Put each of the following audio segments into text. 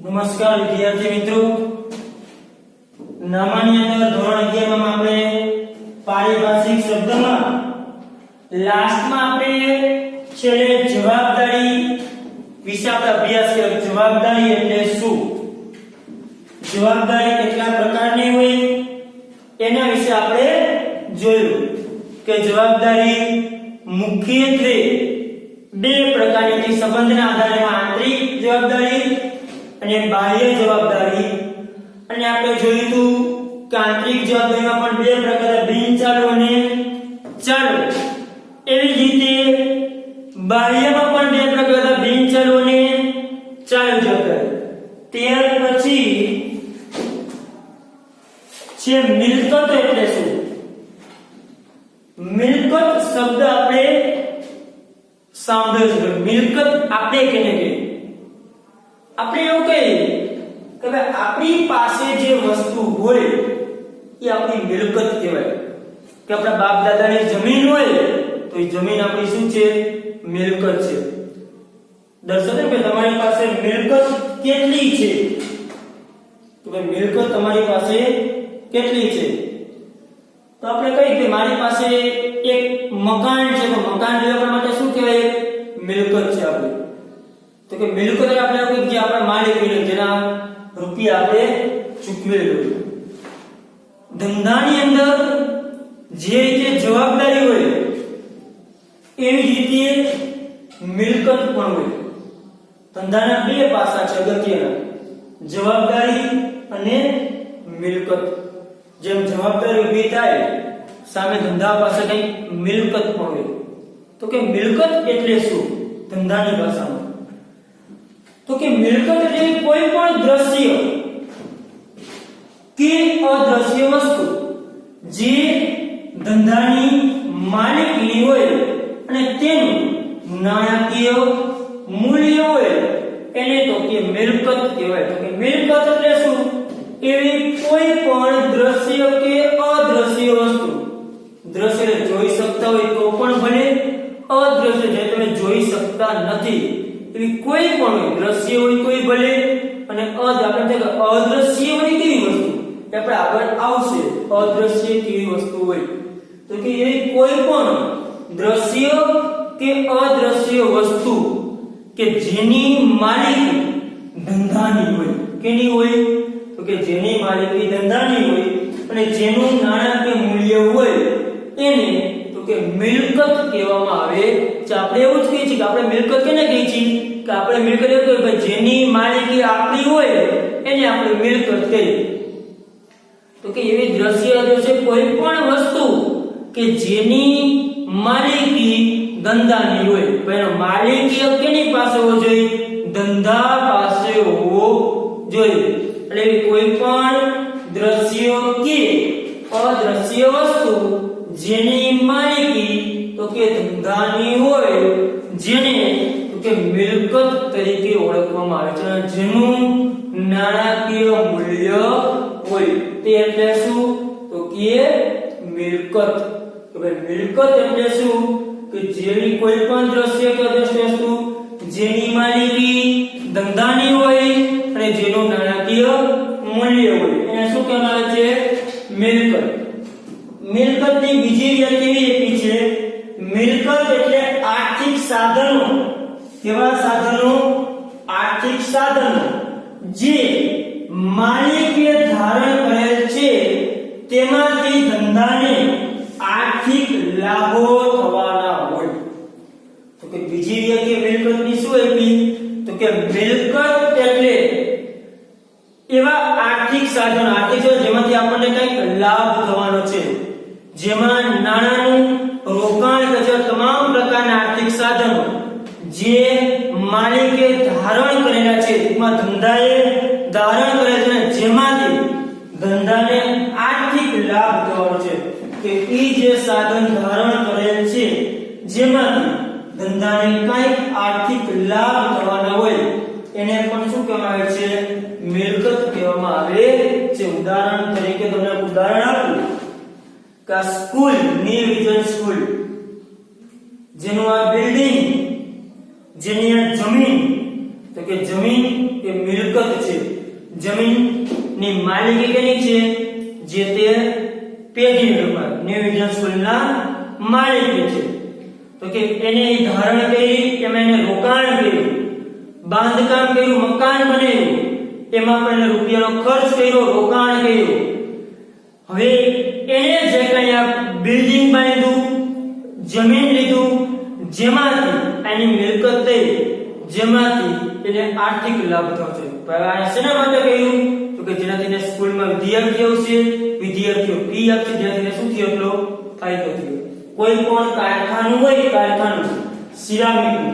નમસ્કાર વિદ્યાર્થી મિત્રો, નામાની અંદર ધોરણ 11 માં આપણે પારિભાષિક શબ્દમાં લાસ્ટમાં આપણે છેલ્લે જવાબદારી વિશે આપણે અભ્યાસ કર્યો. જવાબદારી એટલે શું, જવાબદારી કેટલા પ્રકારની હોય એના વિશે આપણે જોયું કે જવાબદારી મુખ્યત્વે બે પ્રકારની છે. સંબંધના આધારે આંતરિક જવાબદારી અને બાહ્ય જવાબદારી. અને આપણે જોયું હતું કે આંતરિક જવાબદારીમાં પણ બે પ્રકારના બિનચાલુ અને ચાલુ. એવી જ રીતે બાહ્યમાં પણ બે પ્રકારના બિનચાલુ અને ચાલુ જવાબદારી. ત્યાર પછી છે મિલકત એટલે શું. મિલકત શબ્દ આપણે સાંભળ્યો છે. મિલકત આપણે કેને કહીએ? આપણે એવું કહીએ કે ભાઈ આપણી પાસે જે વસ્તુ હોય એ આપણી મિલકત કહેવાય. કે આપણા બાપ દાદાની જમીન હોય તો એ જમીન આપણી શું છે? મિલકત છે. દર્શકો કે તમારી પાસે મિલકત કેટલી છે? તો ભાઈ મિલકત તમારી પાસે કેટલી છે? તો આપણે કહીએ કે મારી પાસે એક મકાન છે. તો મકાન લેવા માટે શું કહેવાય? મિલકત છે આપણી. તો કે મિલકત એટલે આપણે કોઈ જે આપણા માલિકી જેના રૂપિયા આપણે ચૂકવેલું. ધંધાની અંદર જે રીતે જવાબદારી હોય એવી રીતે મિલકત પણ હોય. ધંધાના બે પાસા છે અગત્યના, જવાબદારી અને મિલકત. જેમ જવાબદારી ઊભી થાય સામે ધંધા પાસે કઈ મિલકત પણ હોય. તો કે મિલકત એટલે શું ધંધાની ભાષામાં? તો કે મિલકત એટલે કોઈ પણ દ્રશ્ય કે અદ્રશ્ય વસ્તુ જે ધંધાની માલિકીની હોય અને તેનું નાણાકીય મૂલ્ય હોય એને તો કે મિલકત કહેવાય. તો કે મિલકત એટલે શું? એવી કોઈ પણ દ્રશ્ય કે અદ્રશ્ય વસ્તુ, દ્રશ્ય જોઈ શકતા હોય તો પણ ભલે, અદ્રશ્ય જે તમે જોઈ શકતા નથી એવી કોઈ પણ હોય, દ્રશ્ય હોય તોય ભલે અને આપણે અદ્રશ્ય હોય કેવી વસ્તુ આપણે આગળ આવશે. અદ્રશ્ય કેવી વસ્તુ હોય તો કે એવી કોઈ પણ દ્રશ્ય કે અદ્રશ્ય વસ્તુ કે જેની માલિકી ધંધાની હોય. કેની હોય? તો કે જેની માલિકી ધંધાની હોય અને જેનું નાણાકીય મૂલ્ય હોય એને તો કે મિલકત કહેવામાં આવે છે. આપણે એવું જ કહીએ છીએ કે આપણે મિલકત કેને કહીએ છીએ? કે આપણે મિલકત એવું કહીએ કે જેની માલિકી આપણી હોય એને આપણે મિલકત કહીએ. તો કે એવી દ્રશ્ય અદ્રશ્ય કોઈ પણ વસ્તુ કે જેની માલિકી ધંધાની હોય. પણ માલિકી કેની પાસે હોવો જોઈએ? ધંધા પાસે હોવો જોઈએ. એટલે કોઈ પણ દ્રશ્ય કે અદ્રશ્ય વસ્તુ જેની માલિકી તો કે ધંધાની હોય જેને તો કે મિલકત તરીકે ઓળખવામાં આવે છે. જેનું નાણાકીય મૂલ્ય હોય તે એટલે શું? તો કે મિલકત. તો ભાઈ મિલકત એટલે શું? કે જેની કોઈ પણ દ્રશ્ય કે અદ્રશ્ય વસ્તુ જેની માલિકી ધંધાની હોય અને જેનું નાણાકીય મૂલ્ય હોય એને શું કહેવામાં આવે છે? મિલકત. મિલકતની બીજી વ્યાખ્યા એવી છે, મિલકત એટલે આર્થિક સાધનો. કેવા સાધનો? આર્થિક સાધનો જે માલિકે ધારણ કરેલ છે તેમાંથી ધંધાને આર્થિક લાભો થવાના હોય. તો કે બીજી વ્યાખ્યા મિલકતની શું આપી? તો કે મિલકત એટલે એવા આર્થિક સાધનો, આર્થિક સાધનો જેમાંથી આપણને કંઈક લાભ થવાનો છે, જેમાં નાણાંનું રોકાણ કે તમામ પ્રકારના આર્થિક સાધનો જે માલિકે ધારણ કરેલા છે, તેમાં ધંધાએ ધારણ કરેલા છે, જેમાંથી ધંધાને આર્થિક લાભ થવાનો છે. કે એ જે સાધન ધારણ કરેલ છે જેમાંથી ધંધાને કંઈક આર્થિક લાભ થવાના હોય એને પણ શું કહેવામાં આવે છે? મિલકત કહેવામાં આવે છે. ઉદાહરણ તરીકે તમને ઉદાહરણ આપું કે સ્કૂલ, નિર્વિજન સ્કૂલ, જેનું આ બિલ્ડિંગ, જેની આ જમીન, તો કે જમીન એ મિલકત છે. જમીનની માલિકી કેની છે? જે તે પેઢી નંબર નિવેદન સ્કૂલના માલિકી છે. તો કે એને ધારણ કરી, એમાં એને રોકાણ કર્યું, બાંધકામ કર્યું, મકાન બનાવ્યું, એમાં પણ રૂપિયાનો ખર્ચ કર્યો, રોકાણ કર્યું. હવે એને જે કંઈ આ બિલ્ડિંગ બાંધ્યું, જમીન લીધું, જેમાંથી એની મિલકત થઈ, જેમાંથી એને આર્થિક લાભ થયો છે. આ શેના માટે કહ્યું? તો કે જેનાથી એને સ્કૂલમાં વિદ્યાર્થીઓ આવશે, વિદ્યાર્થીઓ ફી આપશે, જેનાથી શું થયો? એટલો ફાયદો થયો. કોઈ પણ કારખાનું હોય, કારખાનું સિરામિકનું,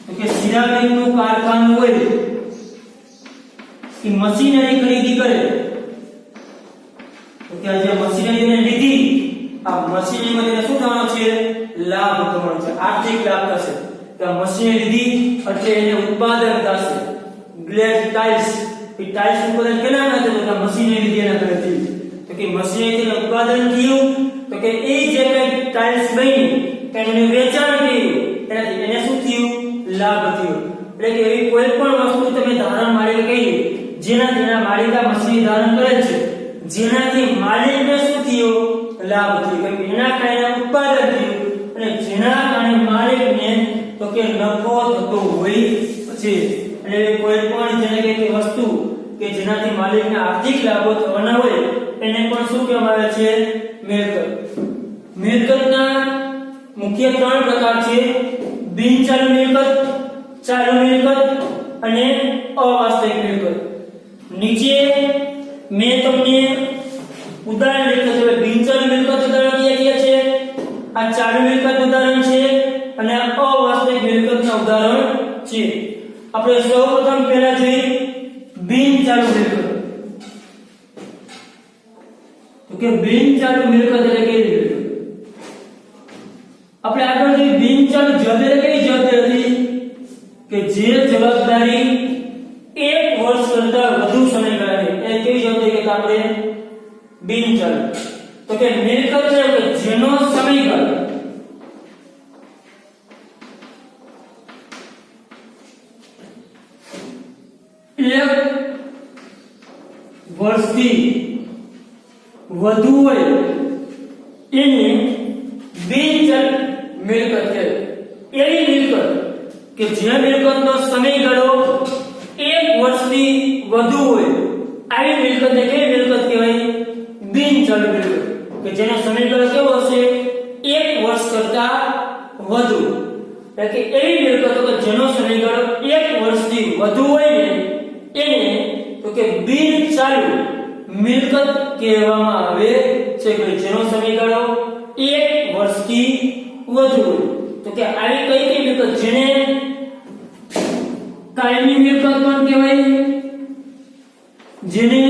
તો કે સિરામિકનું કારખાનું હોય, એ મશીનરી ખરીદી કરે, તો કે જે મશીનરીને લીધી, આ મશીનરીમાં તેને શું થવાનું છે? લાભ થવાનો છે, આર્થિક લાભ થશે. કે મશીનરી લીધી એટલે એને ઉત્પાદન થશે. ગ્લેડ ટાઇલ્સ, એ ટાઇલ્સ ઉત્પાદન કેના કરે? તો કે મશીનરી લીધી એના કરેથી. તો કે મશીનરીથી ઉત્પાદન થયું, તો કે એ જે કઈ ટાઇલ્સ બની એને વેચાણ કર્યું, એનાથી એને શું થયું? લાભ થયો. એટલે કે એવી કોઈ પણ વસ્તુ તમે ધારણ માલિક કહી, જેના માલિકા મશીનરી ધારણ કરે છે, જેનાથી માલિકને શું થયું? લાભ થયો. કે એના કારણે ઉત્પાદન થયું, અને જેના કારણે માલિકને તો કે નફો થતો હોય છે. અને કોઈ પણ જેને કે વસ્તુ કે જેનાથી માલિકને આર્થિક લાભો થવાના હોય, એને પણ શું કહેવામાં આવે છે? મિલકત. મિલકતના મુખ્ય 3 પ્રકાર છે: બિનચાલુ મિલકત, ચાલુ મિલકત અને અવાસ્તવિક મિલકત. નીચે મેં તમને ઉદાહરણ લખ્યું છે. બિનચાલુ મિલકત ઉદાહરણ કયા છે? આ ચાલુ મિલકત ઉદાહરણ છે, અને અવાસ્તવિક મિલકતના ઉદાહરણ છે. આપણે સૌપ્રથમ પહેલા જોઈએ બિનચાલુ મિલકત. તો કે બિનચાલુ મિલકત એટલે કેવી મિલકત? આપણે આગળ જોઈએ બિનચાલુ જવાબદારી. કેવી જવાબદારી? કે જે જવાબદારી 1 વર્ષ કરતા વધુ સમયગાળાની, એ કેવી જવાબદારી કે આપણે બિનચાલુ. તો કે મિલકત છે કે જેનો સમયગાળો 1 વર્ષથી વધુ હોય, એને બિનચાલુ મિલકત છે. એવી મિલકત કે જે મિલકતનો સમયગાળો 1 વર્ષથી વધુ હોય, આવી મિલકતને કેવી મિલકત કહેવાય? બિનચાલુ મિલકત. કે જેનો સમયગાળો કેવો હશે? 1 વર્ષ કરતા વધુ. એટલે કે એવી મિલકતો કે જેનો સમયગાળો 1 વર્ષથી વધુ હોય ને, એને તો કે બિનચાલુ મિલકત કહેવામાં આવે છે. કે જેનો સમયગાળો 1 વર્ષથી વધુ હોય. તો કે આવી કઈ મિલકત? જેને કાયમી મિલકત પણ કહેવાય, જેને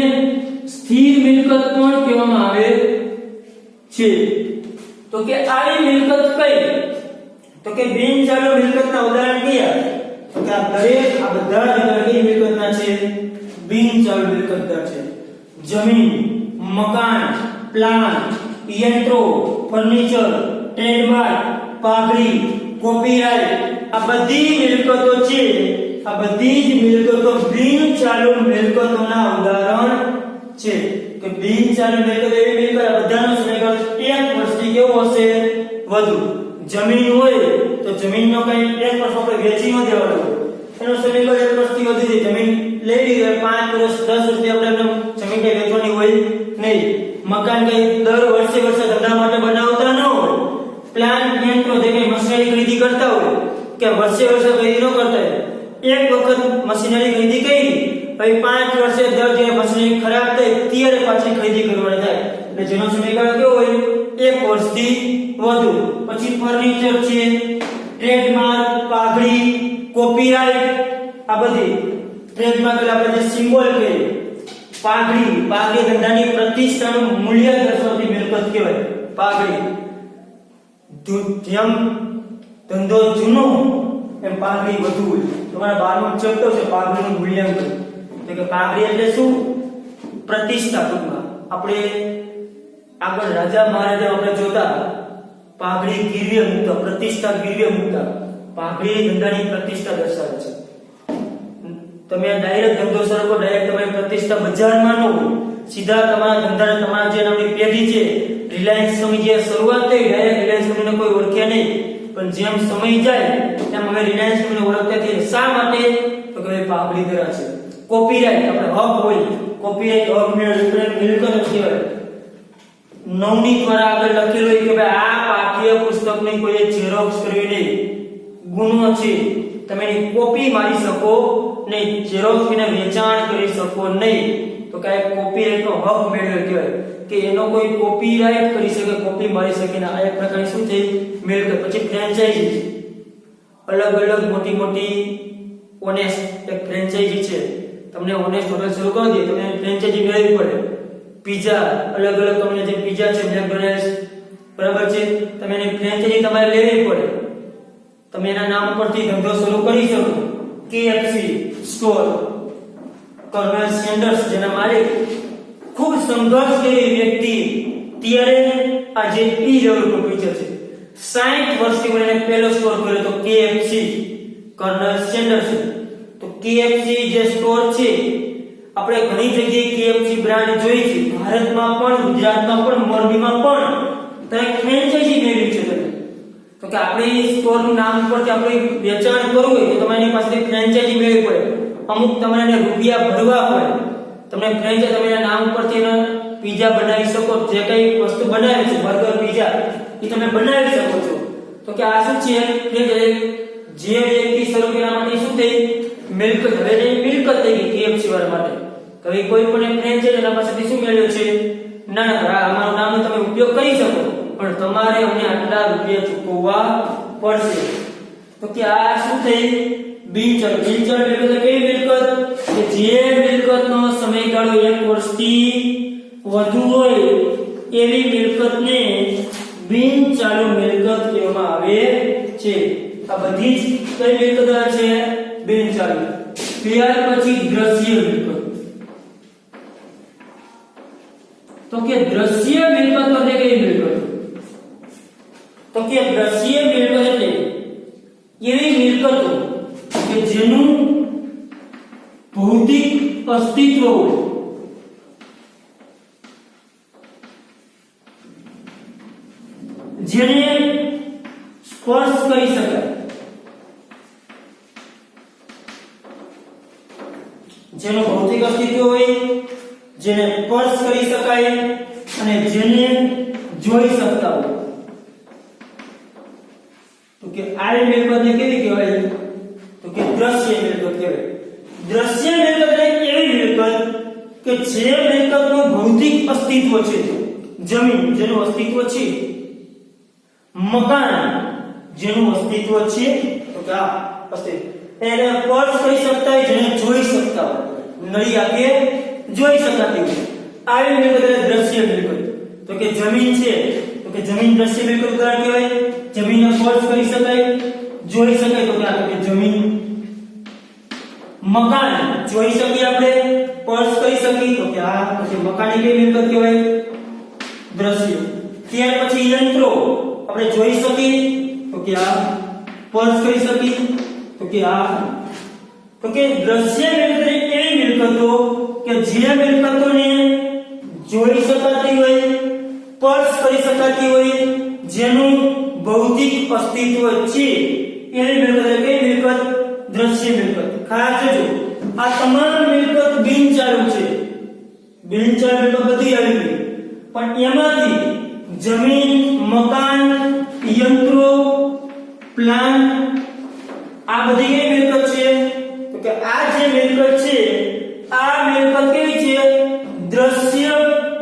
સ્થિર મિલકત પણ કહેવામાં આવે છે. તો કે આવી મિલકત કઈ? તો કે બિનચાલુ મિલકતના ઉદાહરણ કયા? તો કે આ બધા જ ઉદાહરણ મિલકતના છે? બિનચાલુ મિલકતના છે. જમીન, મકાન, પ્લાન, યંત્રો, ફર્નિચર, ટ્રેડમાર્ક, પાઘડી, કોપીરાઇટ, આ બધી મિલકતો છે. આ બધી જ મિલકતો બિનચાલુ મિલકતોના ઉદાહરણ છે. કે બિનચાલુ મિલકત એવી મિલકત બધાનો સમયગાળો 1 વર્ષથી કેવો હશે? વધુ. જમીન હોય તો જમીનનો કઈ 1 વર્ષ આપણે વેચી ન દેવાનો, એનો સમયગાળો 1 વર્ષથી વધુ છે. જમીન લઈ લીધી 5 વર્ષ 10 વર્ષથી આપણે જમીન કઈ વેચવાની હોય નહીં. મકાન કઈ દર વર્ષે ધંધા માટે બનાવતા ન હોય. પ્લાન્ટ યંત્રો જે કઈ મશીનરી ખરીદી કરતા હોય, કે વર્ષે ખરીદી ન કરતા હોય, એક વખત મશીનરી ખરીદી કરી, પછી 5 વર્ષે દર જે મશીનરી ખરાબ થઈ ત્યારે પાછી ખરીદી કરવાની થાય. એટલે જેનો સમયગાળો કેવો હોય? 1 વર્ષથી વધુ. પછી ફર્નિચર છે, ટ્રેડમાર્ક, પાઘડી, કોપીરાઇટ, આ બધી ટ્રેડમાર્ક એટલે આપણે જે સિમ્બોલ કહીએ, પાઘડી ધંધાની પ્રતિષ્ઠાનું મૂલ્ય દર્શાવતી મિલકત કહેવાય. પાઘડી જેમ ધંધો જૂનો એમ પાઘડી વધુ હોય. તમારા 12મું ચેપ્ટર છે પાઘડીનું મૂલ્યાંકન. એટલે કે પાઘડી એટલે શું? પ્રતિષ્ઠા. ટૂંકમાં આપણે આગળ રાજા મહારાજા આપણે જોતા પાઘડી ગીરવે મૂકતા, પ્રતિષ્ઠા ગીરવે મૂકતા. પાઘડી ધંધાની પ્રતિષ્ઠા દર્શાવે છે. તમે ડાયરેક્ટ ધંધો શરૂ કરો, ડાયરેક્ટ તમે પ્રતિષ્ઠા બજારમાં ન હોય, સીધા તમારા ધંધાને તમારા જે નામની પેઢી છે રિલાયન્સ કંપની જે શરૂઆત થઈ, ડાયરેક્ટ રિલાયન્સ કંપનીને કોઈ ઓળખ્યા નહીં, પણ જેમ સમય જાય તેમ હવે રિલાયન્સ કંપનીને ઓળખતા થઈ. શા માટે? તો કે પાઘડી ધરા છે, કોપીરાઇટ આપણે હક હોય, કોપીરાઇટ હક મિલકત કહેવાય. નવની દ્વારા આગળ લખેલું હોય કે ભાઈ આ પાઠ્ય પુસ્તકની કોઈ ઝેરોક્સ કરવી નહીં, ગુનો છે, તમે એની કોપી મારી શકો નહીં, ઝેરોક્સ કરીને વેચાણ કરી શકો નહીં, તો કે કોપીરાઇટનો હક મેળવ્યો કહેવાય કે એનો કોઈ કોપીરાઇટ કરી શકે, કોપી મારી શકે ને. આ એક પ્રકારની શું છે? મિલકત. પછી ફ્રેન્ચાઇઝી, અલગ અલગ મોટી મોટી ઓનેસ્ટ એક ફ્રેન્ચાઇઝી છે, તમને ઓનેસ્ટ હોટલ શરૂ કરી દે, તમને ફ્રેન્ચાઇઝી મેળવવી પડે. પિઝા, અલગ અલગ કંપની જે પિઝા છે, મેકડોનાલ્ડ્સ, બરાબર છે, તમે એની ફ્રેન્ચાઇઝી તમારે લેવી પડે, તમે એના નામ પરથી ધંધો શરૂ કરી શકો. KFC સ્ટોર, કર્નલ સેન્ડર્સ જેના માલિક ખૂબ સંઘર્ષ કરી વ્યક્તિ ત્યારે આજે ઈ લેવલ પર પહોંચ્યો છે. 60 વર્ષથી મને પહેલો સ્ટોર ખોલ્યો તો KFC, કર્નલ સેન્ડર્સ. તો KFC જે સ્ટોર છે, આપણે ઘણી જગ્યાએ KFC બ્રાન્ડ જોઈ છે, ભારતમાં પણ, ગુજરાતમાં પણ, મોરબીમાં પણ તમે ફ્રેન્ચાઇઝી મેળવી છે તમે. તો કે આપણે સ્ટોરનું નામ પરથી આપણે વેચાણ કરવું હોય તો તમારી પાસેથી ફ્રેન્ચાઇઝી મેળવવી પડે, અમુક તમારે રૂપિયા ભરવા પડે. તમને ફ્રેન્ચાઇઝી તમે નામ પરથી પિઝા બનાવી શકો, જે કઈ વસ્તુ બનાવે છે, બર્ગર, પિઝા, એ તમે બનાવી શકો છો. તો કે આ શું છે? જે વ્યક્તિ શરૂ કરવા માટે શું થઈ? મિલકત. હવે એ મિલકત થઈ ગઈ KFC વાળા માટે. હવે કોઈ પણ ફ્રેન્ચાઇઝી એના પાસેથી શું મેળવ્યો છે? ના ના, અમારું નામ તમે ઉપયોગ કરી શકો, પણ તમારે અમને આટલા રૂપિયા ચૂકવવા પડશે. તો કે આ શું થઈ? બિનચલ. બિનચલ મિલકત કેવી મિલકત? કે જે મિલકતનો સમયગાળો 1 વર્ષથી વધુ હોય એવી મિલકતને બિનચાલુ મિલકત કહેવામાં આવે છે. આ બધી જ કઈ મિલકત છે? બિનચાલુ. ત્યાર પછી દ્રશ્ય મિલકત. તો કે દ્રશ્ય મિલકત એટલે કઈ મિલકત? તો કે દ્રશ્ય મિલકત એટલે એવી મિલકતો કે જેનું ભૌતિક અસ્તિત્વ હોય, જેને સ્પર્શ કરી શકાય, જેનું ભૌતિક અસ્તિત્વ હોય, જેને સ્પર્શ કરી શકાય અને જેને જોઈ શકતા હોય. તો કે આ મિલકતને કેવી કહેવાય? તો કે દ્રશ્ય મિલકત કહેવાય. દ્રશ્ય મિલકત એટલે એવી મિલકત કે જે મિલકતનું ભૌતિક અસ્તિત્વ છે, જમીન જેનું અસ્તિત્વ છે, મકાન જેનું અસ્તિત્વ છે, તો કે આ અસ્તિત્વ એને સ્પર્શ કરી શકતા હોય, જેને જોઈ શકતા હોય, નળી આંખે જોઈ શકાતી હોય, આવી મિલકત એટલે દ્રશ્ય મિલકત. તો કે જમીન છે, તો કે જમીન દ્રશ્ય મિલકત દ્વારા કહેવાય. જમીનને સ્પર્શ કરી શકાય, જોઈ શકાય, તો કે જમીન. મકાન જોઈ શકીએ આપણે, સ્પર્શ કરી શકીએ, તો કે આ પછી મકાનની કઈ મિલકત કહેવાય? દ્રશ્ય. ત્યાર પછી યંત્રો આપણે જોઈ શકીએ, તો કે આ સ્પર્શ કરી શકીએ, તો કે આ. તો કે દ્રશ્ય મિલકત એવી મિલકતો કે જે મિલકતોને જોઈ શકાતી હોય, સ્પર્શ કરી શકાતી હોય, જેનું ભૌતિક અસ્તિત્વ છે, એવી મિલકત. કઈ મિલકત? દ્રશ્ય મિલકત. ખાસ જોજો, આ તમામ મિલકત બિનચાલુ છે. બિનચાલુ મિલકત બધી આવી ગઈ, પણ એમાંથી જમીન, મકાન, યંત્રો, પ્લાન્ટ, આ બધી કઈ મિલકત છે? તો કે આ જે મિલકત છે, આ મિલકત કેવી છે? દ્રશ્ય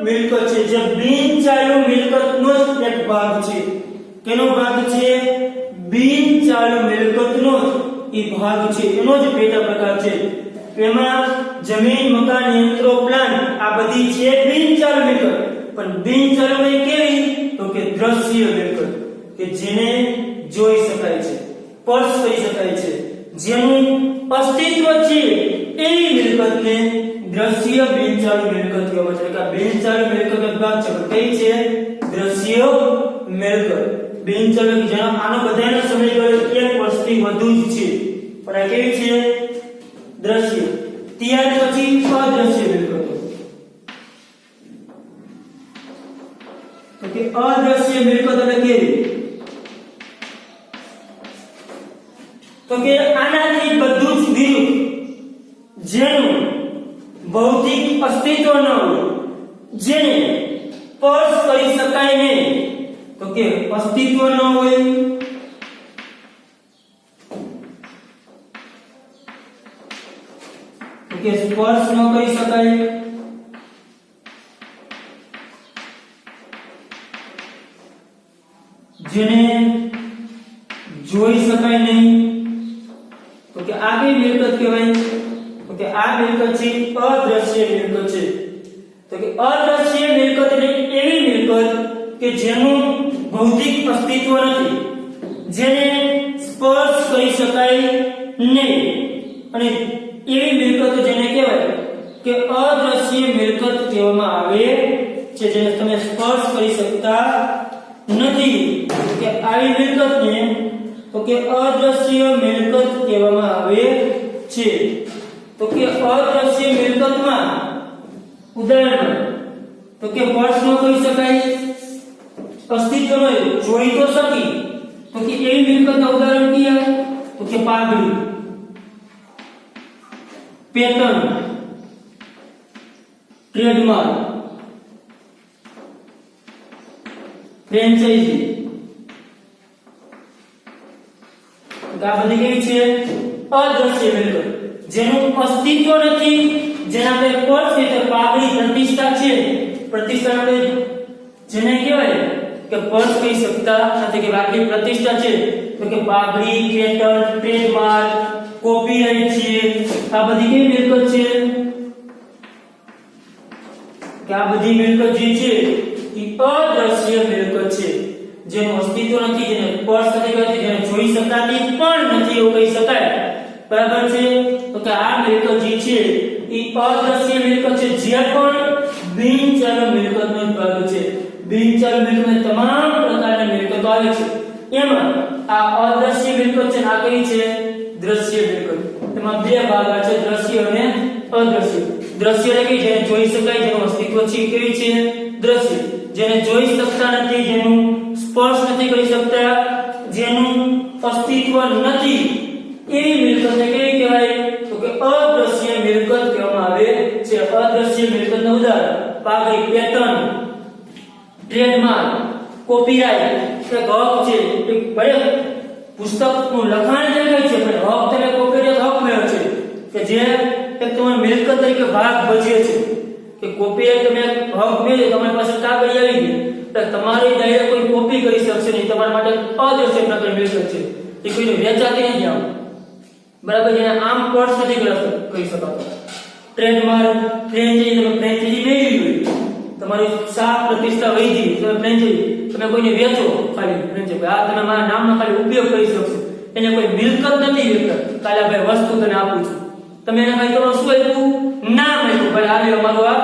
મિલકત છે, જે બિનચાલુ મિલકતનો જ એક ભાગ છે. કેનો ભાગ છે? બિનચાલુ મિલકતનો જ ભાગ છે, એનો જ પેટા પ્રકાર છે. એમાં જમીન, મકાન, યંત્રો, પ્લાન્ટ આ બધી છે બિનચાલુ મિલકત. પણ બિનચાલુ કેવી? તો કે દ્રશ્ય મિલકત, કે જેને જોઈ શકાય છે, સ્પર્શ કરી શકાય છે, જેનું અસ્તિત્વ છે, એવી મિલકતને દ્રશ્ય બિનચાલુ મિલકત કહેવાય છે. કે બિનચાલુ મિલકત ભાગ છે કઈ છે? દ્રશ્ય મિલકત. બિનચાલુ જેનો આનો બધાનો સમયગાળો 1 વર્ષથી વધુ જ છે, પણ આ કેવી છે? દ્રશ્ય. અદ્રશ્ય મિલકત એટલે કેવી? તો કે આનાથી બધું જ વિરુદ્ધ, જેનું ભૌતિક અસ્તિત્વ ન હોય, જેને સ્પર્શ કરી શકાય નહીં, તો કે અસ્તિત્વ ન હોય, તો કે સ્પર્શ ન કરી શકાય, જેને જોઈ શકાય નહીં, તો કે આ કઈ મિલકત કહેવાય? તો કે આ મિલકત છે અદ્રશ્ય મિલકત છે. તો કે અદ્રશ્ય મિલકત એટલે એવી મિલકત કે જેનું ભૌતિક અસ્તિત્વ નથી, જેને સ્પર્શ કરી શકાય નહીં, અને એવી મિલકત જેને કહેવાય કે અદ્રશ્ય મિલકત કહેવામાં આવે છે, જેને તમે સ્પર્શ કરી શકતા નથી. કે આવી મિલકતને તો કે અદ્રશ્ય મિલકત કહેવામાં આવે છે. તો કે અદ્રશ્ય મિલકતમાં ઉદાહરણ તો કે સ્પર્શ ન કરી શકાય, અસ્તિત્વ ન જોઈ તો શકી, તો કે એવી મિલકતના ઉદાહરણ કયા? તો કે પાઘડી, પેટર્ન, ટ્રેડમાર્ક, ફ્રેન્ચાઇઝી. આ બધી કેવી છે? અદ્રશ્ય મિલકત, જેનું અસ્તિત્વ નથી, જેના આપણે સ્પર્શ છે. તો પાઘડી પ્રતિષ્ઠા છે, પ્રતિષ્ઠા આપણે જેને કહેવાય કે સ્પર્શ કરી શકતા નથી, કે આટલી પ્રતિષ્ઠા છે. તો કે પાઘડી, પેટર્ન, ટ્રેડમાર્ક, કોપીરાઇટ છે. આ બધી કેવી મિલકત છે? કે આ બધી મિલકત જે છે એ અદ્રશ્ય મિલકત છે, જેનું અસ્તિત્વ નથી, જેને સ્પર્શ નથી કરતી, જેને જોઈ શકાતી પણ નથી, એવું કહી શકાય. બરાબર છે? તો કે આ મિલકત જે છે એ અદ્રશ્ય મિલકત છે, જે પણ બિનચાલુ મિલકતનો જ ભાગ છે. બિનચાલુ મિલકતમાં તમામ પ્રકારની મિલકતો આવે છે, એમાં આ અદ્રશ્ય મિલકત છે, આ કઈ છે? દ્રશ્ય મિલકત. તેમાં બે ભાગ આવે છે, દ્રશ્ય અને અદ્રશ્ય. દ્રશ્ય એટલે કે જેને જોઈ શકાય, જેનું અસ્તિત્વ છે, કેવી છે? દ્રશ્ય. જેને જોઈ શકતા નથી, જેનું સ્પર્શ નથી કરી શકતા, જેનું અસ્તિત્વ નથી, એવી મિલકતને કેવી કહેવાય? તો કે અદ્રશ્ય મિલકત કહેવામાં આવે છે. અદ્રશ્ય મિલકતના ઉદાહરણ પાઘડી, પેટર્ન, ટ્રેડમાર્ક, કોપીરાઇટ. એક હક છે, એક ભલે પુસ્તકનું લખાણ જે કઈ છે, પણ હક તમે કોપીરાઇટ હક મેળવ્યો છે, કે જે એક તમારી મિલકત તરીકે ભાગ ભજવે છે. કે કોપીરાઇટ તમે હક મેળવ્યો, તમારી પાસે કાગળ આવી ગઈ, તો તમારી ડાયરેક્ટ કોઈ કોપી કરી શકશે નહીં, તમારા માટે અદ્રશ્ય પ્રકારની મિલકત છે, એ કોઈને વેચાતી નહીં આમ. બરાબર? જેને આમ સ્પર્શ નથી કરી શકાતો. ટ્રેડમાર્ક, ફ્રેન્ચાઇઝી, તમે ફ્રેન્ચાઇઝી મેળવી હોય, તમારી સાફ પ્રતિષ્ઠા વહી ગઈ, તમે ફ્રેન્ચાઇઝી તમે કોઈને વેચો, ખાલી ફ્રેન્ચાઇઝી આ તમે મારા નામનો ખાલી ઉપયોગ કરી શકશો, એને કોઈ મિલકત નથી વેચતા. કાલે ભાઈ વસ્તુ તને આપું છું, તમે એને ભાઈ તમારું શું આપ્યું? નામ આપ્યું. ભાઈ આ લ્યો મારું આ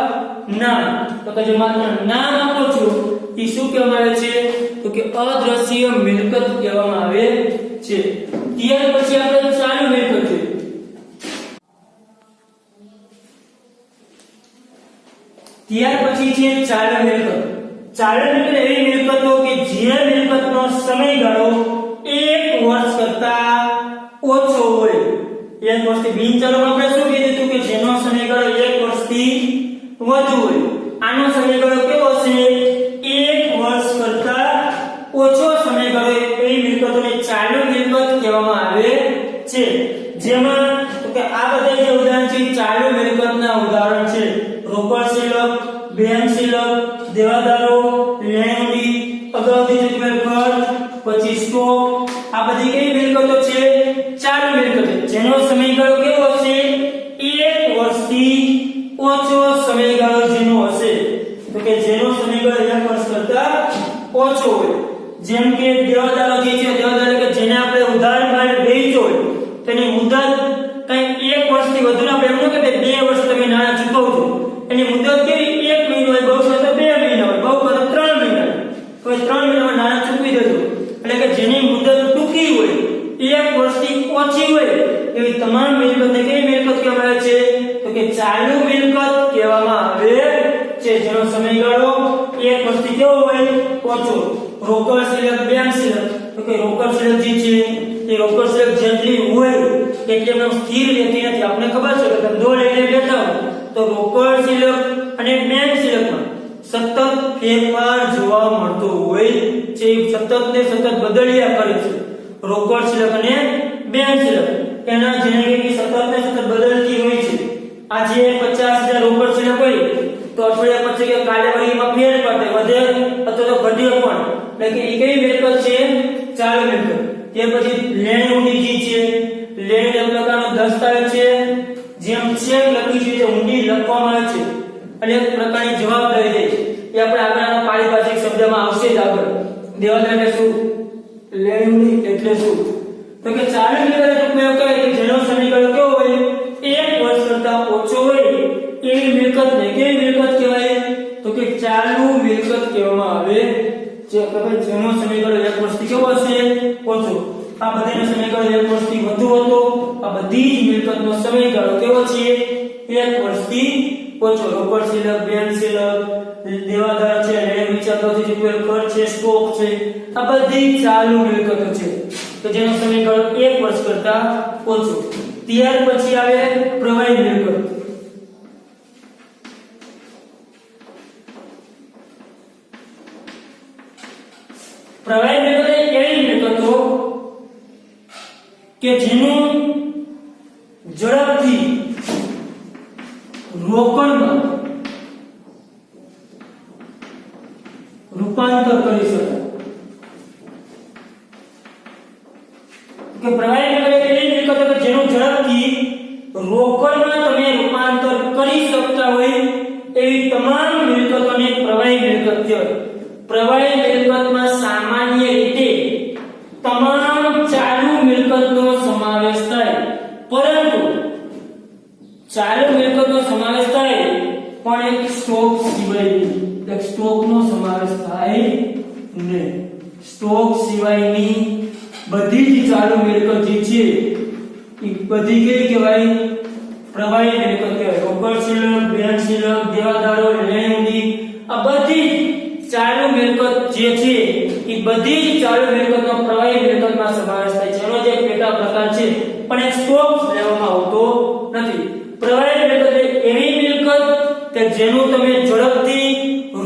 નામ. તો કે જે માત્ર નામ આપો છો એ શું કહેવામાં આવે છે? તો કે અદ્રશ્ય મિલકત કહેવામાં આવે છે. ત્યાર પછી આપણે ચાલુ મિલકત છે. ત્યાર પછી છે ચાલુ મિલકત. ચાલુ મિલકત એવી મિલકતો કે જે મિલકતનો સમયગાળો 1 વર્ષ કરતા ઓછો હોય. 1 વર્ષથી બિનચાલુમાં આપણે શું કીધું હતું? કે જેનો સમયગાળો 1 વર્ષથી વધુ હોય. આનો સમયગાળો કેવો છે? 1 વર્ષ કરતા ઓછો સમયગાળો. એવી મિલકતોને ચાલુ મિલકત કહેવામાં આવે છે. જેમાં તો કે આ બધા જે ઉદાહરણ છે ચાલુ મિલકતના ઉદાહરણ છે. રોકડ શિલક, બેંક શિલક, દેવાદારો, લેણદારી, અગાઉથી ચૂકવેલ ખર્ચ, પછી સ્ટોક. આ બધી કઈ મિલકતો છે? ચાલુ મિલકતો, જેનો સમયગાળો કેવો હશે? 1 વર્ષથી ઓછો સમયગાળો જેનો હશે. તો કે જેનો સમયગાળો 1 વર્ષ કરતા ઓછો હોય. જેમ કે દેવાદારો જે છે, દેવાદારો કે જેને આપણે ઉધાર માટે વેચ્યો હોય, તેની મુદત કઈ 1 વર્ષથી વધુ ના આપણે એમ કે 2 વર્ષ તમે નાણાં ચૂકવજો. એની મુદત કેવી? 1 મહિનો હોય, બહુ તો 2 મહિના હોય, બહુ તો 3 મહિના. તો 3 મહિનામાં નાણાં ચૂકવી દેજો. એટલે કે જેની મુદત ટૂંકી હોય, 1 વર્ષથી ઓછી હોય, એવી તમામ મિલકતને કેવી મિલકત કહેવામાં આવે છે? તો કે ચાલુ મિલકત કહેવામાં આવે છે, જેનો સમયગાળો એક વસ્તુ કેવો હોય ઓછો રોકડ સિલક બેંક સિલક તો કે રોકડ સિલક જે છે એ રોકડ સિલક જેટલી હોય એટલે એમ સ્થિર રહેતી નથી આપણે ખબર છે કે ધંધો લઈને બેઠા હોય તો રોકડ સિલક અને બેંક સિલકમાં સતત ફેરફાર જોવા મળતો હોય છે સતત ને સતત બદલ્યા કરે છે રોકડ સિલક અને બેંક સિલક એના જેને કે સતત ને સતત બદલતી હોય છે આજે 50,000 રોકડ સિલક હોય તો અઠવાડિયા પછી કે કાલે વળીમાં ફેરફાર થાય વધે અથવા તો ઘટે પણ એટલે કે એ કઈ મિલકત છે ચાલુ મિલકત તે પછી લેણી ઊંડી જે છે લેણી એક પ્રકારનો દસ્તાવેજ છે જેમ ચેક લખી છે તે ઊંડી લખવામાં આવે છે અને એક પ્રકારની જવાબદારી છે એ આપણે આગળના પારિભાષિક શબ્દમાં આવશે જ આગળ દેવાદાર એટલે શું લેણી ઊંડી એટલે શું તો કે ચાલુ મિલકત ઉપયોગ કરે કે જેનો સમયગાળો કેવો હોય 1 વર્ષ કરતા ઓછો હોય એવી મિલકત ને કેવી મિલકત કહેવાય તો કે ચાલુ મિલકત કહેવામાં આવે જે કે જેનો સમયગાળો 1 વર્ષથી કેવો હશે ઓછો આ બધાનો સમયગાળો 1 વર્ષથી વધુ હતો આ બધી જ મિલકતનો સમયગાળો કેવો છે 1 વર્ષથી ઓછો રોકડ સિલક બેંક સિલક દેવાદાર છે લેણ વેચાણથી ચૂકવેલ ખર્ચ છે સ્ટોક છે આ બધી ચાલુ મિલકતો છે તો જેનો સમયગાળો 1 વર્ષ કરતા ઓછો ત્યાર પછી આવે પ્રવાહી મિલકત પ્રવાહી મિલકત એવી મિલકતો કે જેનું ઝડપથી રોકડમાં રૂપાંતર કરી શકાય કે પ્રવાહી મિલકત એવી મિલકતો કે જેનું ઝડપથી રોકડમાં તમે રૂપાંતર કરી શકતા હોય એવી તમામ મિલકતોને પ્રવાહી મિલકત કહેવાય પ્રવાહી મિલકતમાં સામાન્ય રીતે તમામ ચાલુ મિલકતનો સમાવેશ થાય પરંતુ ચાલુ મિલકતનો સમાવેશ થાય પણ એક સ્ટોક સિવાયની એક સ્ટોકનો સમાવેશ થાય નહીં સ્ટોક સિવાયની બધી જ ચાલુ મિલકત જે છે એ બધી કઈ કહેવાય પ્રવાહી મિલકત કહેવાય રોકડ સિલક બેંક સિલક દેવાદારો લેણ ઊંડી આ બધી ચાલુ મિલકત જે છે એ બધી જ ચાલુ મિલકતનો પ્રવાહી મિલકતમાં સમાવેશ થાય છે એનો જે પેટા પ્રકાર છે પણ એક સ્ટોક લેવામાં આવતો નથી પ્રવાહી મિલકત એવી મિલકત કે જેનું તમે ઝડપથી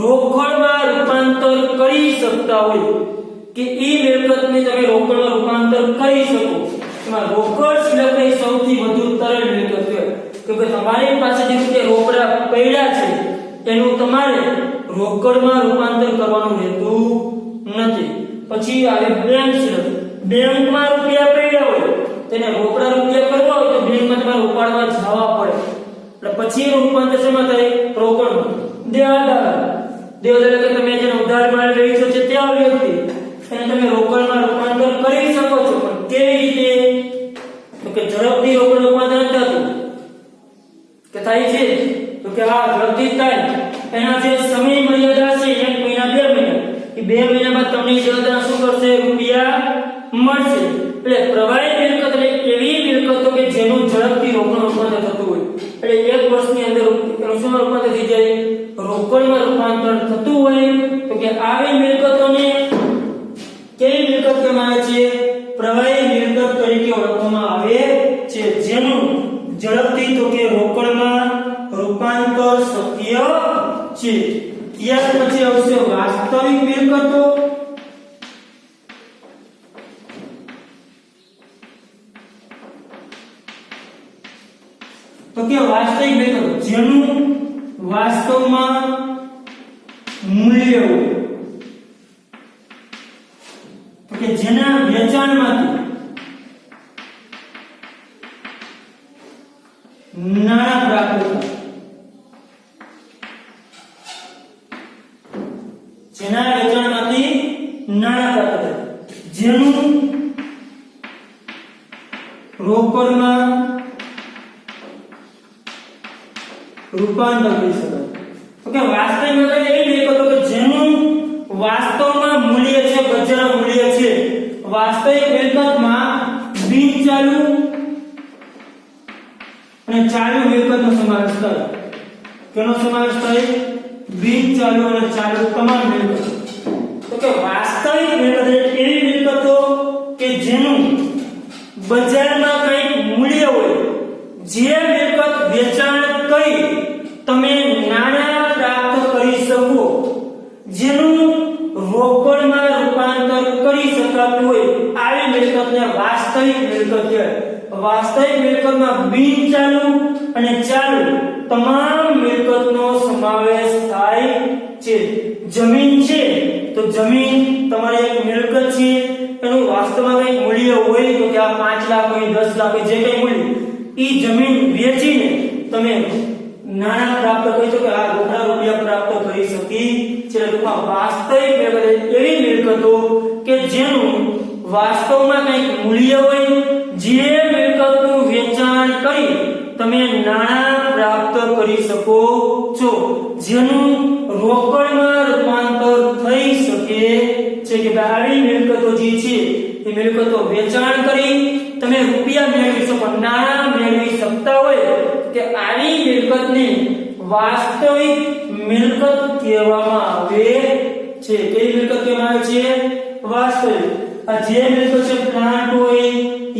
રોકડમાં રૂપાંતર કરી શકતા હોય કે ઈ મિલકતને તમે રોકડમાં રૂપાંતર કરી શકો એમાં રોકડ સિલકની સૌથી વધુ તરલ મિલકત કહેવાય કે તમારી પાસે જે રીતે રોકડા પડ્યા છે એનું તમારે રોકડમાં રૂપાંતર કરવાનું રહેતું નથી પછી આવે બેંક સિલક બેંકમાં રૂપિયા પડ્યા હોય તેને રોકડા રૂપિયા કરવા હોય તો બેંકમાં તમારે ઉપાડવા જવા પડે એટલે પછી એનું રૂપાંતર શેમાં થાય રોકડમાં દેવાદાર કે તમે જેને ઉધાર માલ વેચો છે તે વ્યક્તિ એને તમે રોકડમાં રૂપાંતર કરી શકો છો પણ કેવી રીતે તો કે ઝડપથી રોકડ રૂપાંતર થતું કે થાય છે તો કે આ ઝડપથી થાય એના જે સમય મર્યાદા છે 1 મહિના 2 મહિના એ 2 મહિના બાદ તમને દેવાદાર શું કરશે રૂપિયા મળશે એટલે પ્રવાહી મિલકત એટલે એવી મિલકતો કે જેનું ઝડપથી રોકડ રૂપાંતર થતું હોય એટલે 1 વર્ષની અંદર એનું શું રૂપાંતર થઈ જાય રોકડમાં રૂપાંતર થતું હોય તો કે આવી મિલકતોને કેવી મિલકત કહેવામાં આવે છે પ્રવાહી મિલકત તરીકે ઓળખવામાં આવે છે જેનું ઝડપથી તો કે રોકડમાં રૂપાંતર શક્ય છે ત્યાર પછી આવશે વાસ્તવિક મિલકતો તો કે વાસ્તવિક મિલકતો જેનું વાસ્તવમાં મૂલ્ય હોય તો કે જેના વેચાણમાંથી નાણાં પ્રાપ્ત થાય જેના વેચાણમાંથી નાણાં પ્રાપ્ત થાય જેનું રોકડમાં રૂપાંતર કરી શકાય તો કે વાસ્તવિક મિલકત એવી મિલકતો કે જેનું વાસ્તવમાં મૂલ્ય છે બજાર મૂલ્ય છે વાસ્તવિક મિલકતમાં બિનચાલુ અને ચાલુ મિલકતનો સમાવેશ થાય કેનો સમાવેશ થાય બિન ચાલુ અને ચાલુ તમામ મિલકતો. તો કે વાસ્તવિક મિલકત એટલે એવી મિલકતો કે જેનું બજારમાં કંઈક મૂલ્ય હોય, જે મિલકત વેચાણ કરી તમે નાણાં પ્રાપ્ત કરી શકો, જેનું રોકડમાં રૂપાંતર કરી શકાતું હોય, આવી મિલકતને વાસ્તવિક મિલકત કહેવાય. વાસ્તવિક મિલકતમાં બિન ચાલુ અને ચાલુ તમામ મિલકતનો સમાવેશ થાય છે. જમીન છે તો જમીન તમારી એક મિલકત છે, એનું વાસ્તવમાં કંઈક મૂલ્ય હોય તો કે આ 5 લાખ હોય, 10 લાખ હોય, જે કંઈ મૂલ્ય, ઈ જમીન વેચીને તમે નાણાં પ્રાપ્ત કરી શકો, આ રોકડા રૂપિયા પ્રાપ્ત કરી શકી છે. ટૂંકમાં વાસ્તવિક મિલકત એવી મિલકતો કે જેનું વાસ્તવમાં કંઈક મૂલ્ય હોય, જે મિલકતનું વેચાણ કરી તમે નાણાં પ્રાપ્ત કરી શકો છો, જેનું રોકડમાં રૂપાંતર થઈ શકે છે. કે આવી મિલકતો જે છે એ મિલકતો વેચાણ કરી તમે રૂપિયા મેળવી શકો, નાણાં મેળવી શકતા હોય કે આવી મિલકતને વાસ્તવિક મિલકત કહેવામાં આવે છે. કેવી મિલકત કહેવામાં આવે છે? વાસ્તવિક. આ જે મિલકત છે, પ્લાન્ટ હોય,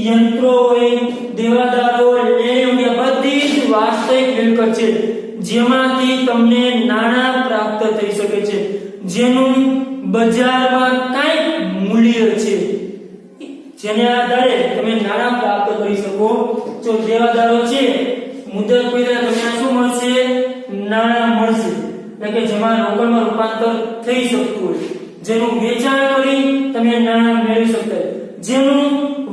યંત્રો હોય, દેવાદારો, લેણી, બધી જ વાસ્તવિક મિલકત છે, જેમાંથી તમને નાણાં પ્રાપ્ત થઈ શકે છે, જેનું બજારમાં કંઈક મૂલ્ય છે, જેને આધારે તમે નાણાં પ્રાપ્ત કરી શકો છો. દેવાદારો છે, મુદત પહેલા તમને શું મળશે? નાણાં મળશે, એટલે કે જેમાં રોકડમાં રૂપાંતર થઈ શકતું હોય, જેનું વેચાણ કરી તમે નાણાં મેળવી શકતા, જેનું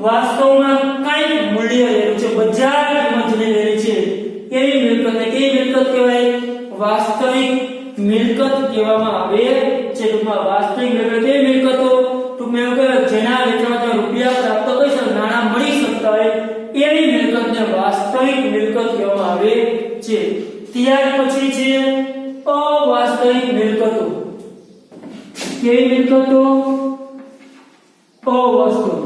વાસ્તવમાં કંઈક મૂલ્ય રહેલું છે, બજાર કિંમત રહેલી છે, એવી મિલકતને કેવી મિલકત કહેવાય? વાસ્તવિક મિલકત કહેવામાં આવે છે. ટૂંકમાં વાસ્તવિક મિલકત એવી મિલકતો ટૂંકમાં એવું કહેવાય જેના વેચાણમાં તમે રૂપિયા પ્રાપ્ત કરી શકો, નાણાં મળી શકતા હોય, એવી મિલકતને વાસ્તવિક મિલકત કહેવામાં આવે છે. ત્યાર પછી છે અવાસ્તવિક મિલકતો. કેવી મિલકતો? અવાસ્તવિક.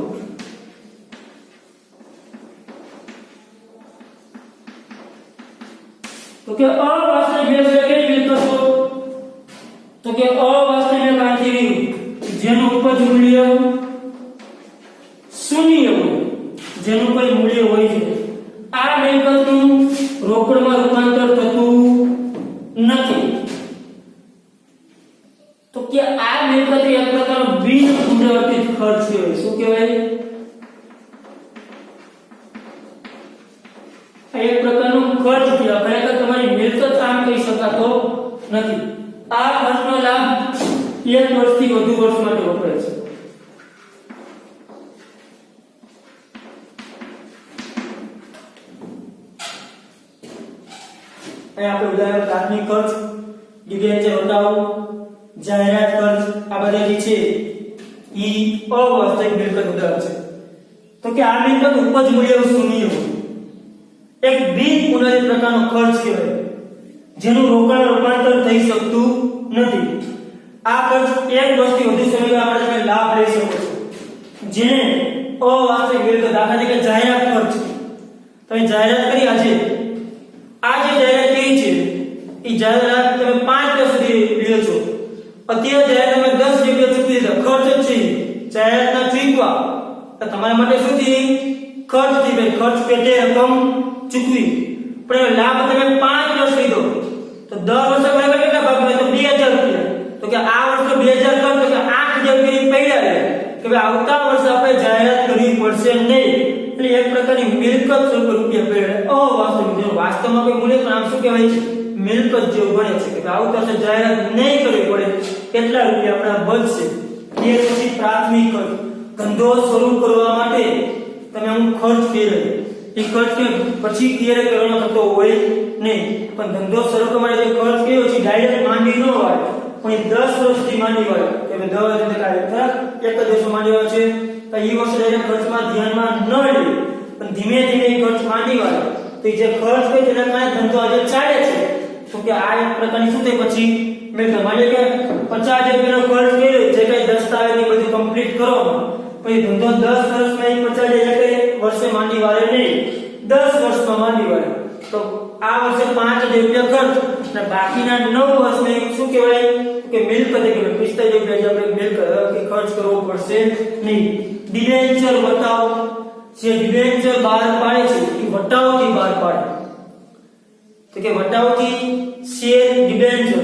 તો કે અવાસ્તવિક મિલકત કેવી મિલકતો? તો કે અવાસ્તવિક મિલકત જેનું ઉપજ મૂલ્ય શૂન્ય હોય, જેનું કોઈ મૂલ્ય હોય છે, આ મિલકતનું રોકડમાં રૂપાંતર થતું નથી. તો કે આ મિલકત એક પ્રકારનો બિન પુનરાવર્તિત ખર્ચ કહેવાય. શું કહેવાય? એક પ્રકારનો ખર્ચ કહેવાય. ખરેખર તમારી મિલકત આમ કહી શકાતો નથી. આ ખર્ચનો લાભ 1 વર્ષથી વધુ વર્ષ માટે વપરાય છે. અહીંયા આપણે ઉદાહરણ પ્રાથમિક ખર્ચ, ડિબેન્ચર હટાવો, જાહેરાત ખર્ચ, આ બધા જે છે ઈ અવાસ્તવિક મિલકત ઉદાહરણ છે. તો કે આ મિલકત ઉપજ મૂલ્ય શૂન્ય હોય, એક બિન પુનરાવર્તિત પ્રકારનો ખર્ચ કહેવાય, જેનું રોકડ રૂપાંતર થઈ શકતું નથી. આ ખર્ચ 1 વર્ષથી વધુ સમયગાળા માટે તમે લાભ લઈ શકો છો, જેને અવાસ્તવિક મિલકત. દાખલા તરીકે જાહેરાત ખર્ચ, તમે જાહેરાત કરી, આ જે જાહેરાત કરી છે એ જાહેરાત તમે 5 વર્ષ સુધી લ્યો છો, અત્યારે જાહેરાત તમે 10 રૂપિયા ચૂકવી દીધા, ખર્ચ જ છે જાહેરાતના ચૂકવા, તો તમારા માટે શું થઈ? ખર્ચ થઈ ભાઈ, ખર્ચ પેટે રકમ ચૂકવી. પણ લાભ તમે 5 વર્ષ લીધો તો 10 વર્ષ બરાબર કેટલા ભાગ મળે? તો 2000 રૂપિયા. તો કે આ વર્ષ તો 2000 કર, તો કે 8000 રૂપિયા પડ્યા રહે કે ભાઈ આવતા વર્ષે આપણે જાહેરાત કરવી પડશે નહીં. એટલે એક પ્રકારની મિલકત સ્વરૂપે રૂપિયા પડ્યા. અવાસ્તવિક, જેનું વાસ્તવમાં કોઈ મૂલ્ય પણ આમ શું કહેવાય? મિલકત જેવું ગણે છે કે આવતા વર્ષે જાહેરાત નહીં કરવી પડે, કેટલા રૂપિયા આપણા બચશે. એ પછી પ્રાથમિક ખર્ચ, ધંધો શરૂ કરવા માટે તમે અમુક ખર્ચ કર્યો, એ ખર્ચ કે પછી ક્યારે કરવાનો થતો હોય નહીં, પણ ધંધો શરૂ કરવા માટે જે ખર્ચ કર્યો છે ડાયરેક્ટ માંડી ન હોય, પણ 10 વર્ષથી માંડી હોય કે 10 વર્ષથી કાઢે, એક જ વર્ષમાં માંડી હોય છે, તો એ વર્ષે ડાયરેક્ટ ખર્ચમાં ધ્યાનમાં ન લે, પણ ધીમે ધીમે એ ખર્ચ માંડી હોય તો જે ખર્ચ હોય તેના કારણે ધંધો આજે ચાલે છે. તો કે આ એક પ્રકારની શું થાય? પછી મેં માની કે 50,000 રૂપિયાનો ખર્ચ કર્યો, જે કઈ દસ્તાવેજ ને બધું કમ્પ્લીટ કરો, પછી ધંધો 10 વર્ષમાં 50,000 એટલે વર્ષે માંડી વાળે નહીં, 10 વર્ષમાં માંડી વાળે, તો આ વર્ષે 5,000 રૂપિયા ખર્ચ, અને બાકીના 9 વર્ષને શું કહેવાય કે મિલકત કહેવાય. 45 પેજ આપણે મિલકત કે ખર્ચ કરવો પડશે નહીં. ડિબેન્ચર વટાવ, જે ડિબેન્ચર બહાર પાડે છે એ વટાવથી બહાર પાડે. તો કે વટાવથી શેર ડિબેન્ચર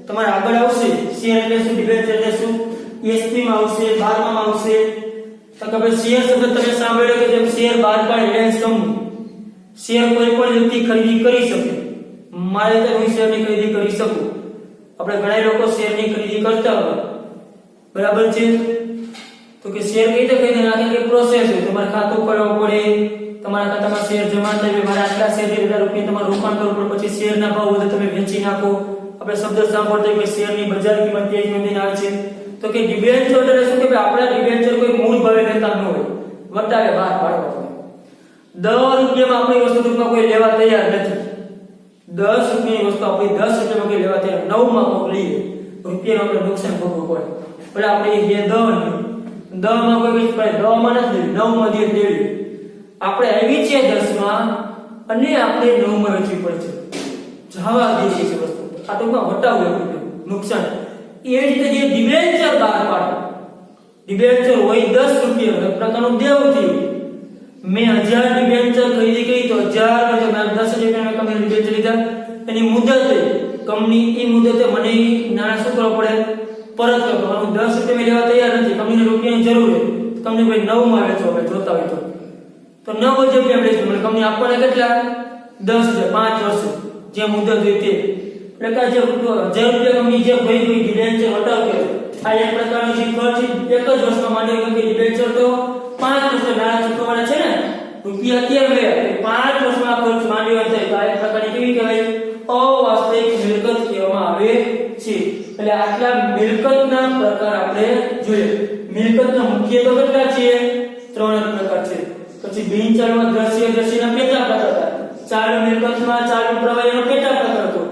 તમારે આગળ આવશે. શેર એટલે શું, ડિબેન્ચર એટલે શું, એસપી માં આવશે, 12 માં આવશે. તો કે ભાઈ શેર શબ્દ તમે સાંભળ્યો કે જેમ શેર બહાર પાડે રિલાયન્સ કંપની, શેર કોઈ પણ વ્યક્તિ ખરીદી કરી શકે. મારે તો હું શેરની ખરીદી કરી શકું. આપણે ઘણા લોકો શેરની ખરીદી કરતા હોય, બરાબર છે. તો કે શેર કઈ રીતે ખરીદી નાખે કે પ્રોસેસ હોય. તમારે ખાતું ખોલવું પડે, તમારા ખાતામાં શેર જમા થાય, મારા આટલા શેર એટલા રૂપિયા તમારે રોકાણ કરવું પડે, પછી શેરના ભાવ વધે તમે વેચી નાખો. આપણે શબ્દ સાંભળતા કે શેરની બજાર કિંમત તેજ વધીને આવે છે. તો કે ડિબેન્ચર એટલે શું કે ભાઈ આપણા ડિબેન્ચર કોઈ મૂળ ભાવે લેતા ન હોય, વટાવે બહાર પાડવા હોય. 10 રૂપિયામાં આપણી વસ્તુ ટૂંકમાં કોઈ લેવા તૈયાર નથી. 10 રૂપિયાની વસ્તુ આપણી 10 રૂપિયામાં કોઈ લેવા તૈયાર, 9 માં કોઈ લઈએ રૂપિયાનું આપણે નુકસાન ભોગવવું પડે. એટલે આપણે એ 10 માં કોઈ બીજ પડે, 10 માં નથી લેવી, 9 માં દેવી. આપણે આવી છે 10 માં અને આપણે 9 માં વેચવી પડે છે. જવા દઈએ છે વસ્તુ આ ટૂંકમાં વટાવવું નુકસાન. એ રીતે જે ડિબેન્ચર બહાર પાડે, ડિબેન્ચર હોય 10 રૂપિયા એક પ્રકારનું દેવથી. મેં 1000 ડિબેન્ચર ખરીદી કરી તો 1000 મેં 10 રૂપિયાના કંપની ડિબેન્ચર લીધા, એની મુદતે કંપની એ મુદતે મને નાણાં શું કરવું પડે, પરત કરવાનું. 10 રૂપિયા મેં લેવા તૈયાર નથી, કંપનીને રૂપિયાની જરૂર છે, કંપની ભાઈ 9 માં વેચો, હવે જોતા હોય તો 9 રૂપિયા વેચો, મને કંપની આપવાના કેટલા 10,000 5 વર્ષ જે મુદત હોય તે. એટલે જે 1000 રૂપિયા કંપની જે ભાઈ કોઈ ડિબેન્ચર વટાવ કરે આ એક પ્રકારનો જે ખર્ચ એક જ વર્ષમાં માંડ્યો કે ડિબેન્ચર તો 5 વર્ષ નાણાં ચૂકવવાના છે ને, રૂપિયા અત્યારે લે 5 વર્ષમાં ખર્ચ માંડ્યો થાય તો આ એક પ્રકારની કેવી કહેવાય, અવાસ્તવિક મિલકત કહેવામાં આવે છે. એટલે આટલા મિલકતના પ્રકાર આપણે જોઈએ. મિલકતના મુખ્ય તો કેટલા છે, 3 પ્રકાર છે. પછી બિનચાલુમાં દ્રશ્યના પેટા પ્રકાર હતા. ચાલુ મિલકતમાં ચાલુ પ્રવાહીનો પેટા પ્રકાર હતો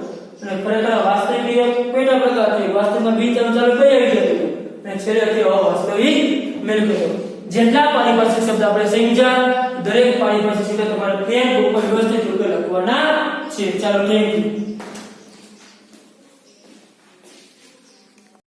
અને ખરેખર વાસ્તવિક પેટા પ્રકાર છે. વાસ્તવિકમાં બિનચાલુ ચાલુ કઈ આવી જતું અને છેલ્લે હતી અવાસ્તવિક મિલકતો. જેટલા પારિભાષિક શબ્દ આપણે સમજ્યા, દરેક પારિભાષિક શબ્દ તમારે પેન ઉપર વ્યવસ્થિત રૂપે લખવાના છે. ચાલો થેન્ક યુ.